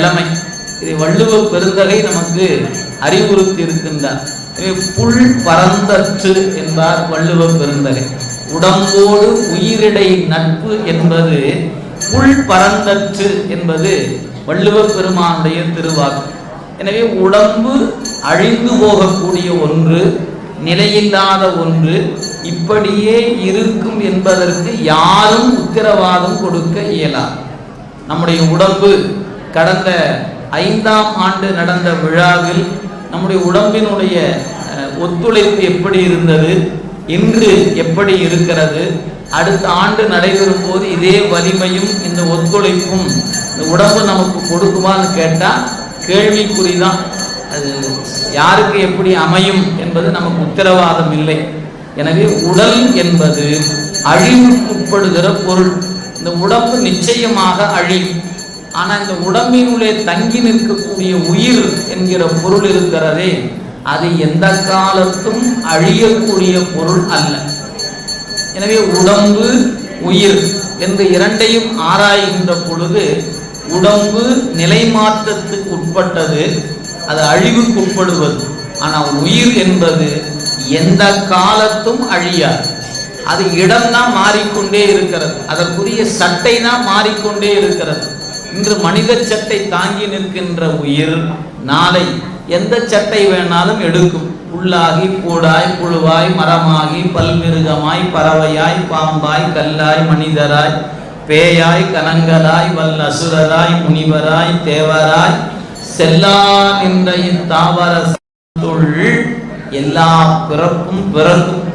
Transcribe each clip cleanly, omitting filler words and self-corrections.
நிலைமை. இதை வள்ளுவ பெருந்தகை நமக்கு அறிவுறுத்தி இருக்கின்றார். புல் பரந்தற்று என்பார் வள்ளுவ பெருந்தகை. உடம்போடு உயிரிடை நட்பு என்பது புல் பரந்தற்று என்பது வள்ளுவ பெருமானுடைய திருவாக்கு. எனவே உடம்பு அழிந்து போகக்கூடிய ஒன்று, நிலையில்லாத ஒன்று, இப்படியே இருக்கும் என்பதற்கு யாரும் உத்தரவாதம் கொடுக்க இயலாது. நம்முடைய உடம்பு கடந்த 5ஆம் ஆண்டு நடந்த விழாவில் நம்முடைய உடம்பினுடைய ஒத்துழைப்பு எப்படி இருந்தது, இன்று எப்படி இருக்கிறது, அடுத்த ஆண்டு நடைபெறும் போது இதே வலிமையும் இந்த ஒத்துழைப்பும் இந்த உடம்பு நமக்கு கொடுக்குமான்னு கேட்டால் கேள்விக்குறிதான். அது யாருக்கு எப்படி அமையும் என்பது நமக்கு உத்தரவாதம் இல்லை. எனவே உடல் என்பது அழிவுக்குட்படுகிற பொருள். இந்த உடம்பு நிச்சயமாக அழியும். ஆனால் இந்த உடம்பினுள்ளே தங்கி நிற்கக்கூடிய உயிர் என்கிற பொருள் இருக்கிறதே, அது எந்த காலத்தும் அழியக்கூடிய பொருள் அல்ல. எனவே உடம்பு உயிர் என்று இரண்டையும் ஆராய்கின்ற பொழுது உடம்பு நிலை மாற்றத்துக்கு உட்பட்டது, அது அழிவுக்கு உட்படுவது. ஆனால் உயிர் என்பது எந்த காலத்தும் அழியாது. அது இடம்தான் மாறிக்கொண்டே இருக்கிறது, அதற்குரிய சட்டை தான் மாறிக்கொண்டே இருக்கிறது. இன்று மனித சட்டை தாங்கி நிற்கின்ற உயிர் நாளை எந்த சட்டை வேணாலும் எடுக்கும். புல்லாகி பூடாய் புழுவாய் மரமாகி பல்மிருகமாய் பறவையாய் பாம்பாய் கல்லாய் மனிதராய் பேயாய் கனங்களாய் வல்லசுரராய் முனிவராய் தேவராய் செல்லா என்ற இத்தாவர எல்லா பிறப்பும் பிறக்கும்.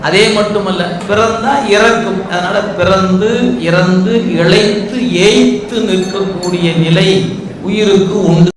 அதே மட்டுமல்ல, பிறந்தா இறக்கும். அதனால பிறந்து இறந்து இழைத்து ஏய்த்து நிற்கக்கூடிய நிலை உயிருக்கு உண்டு.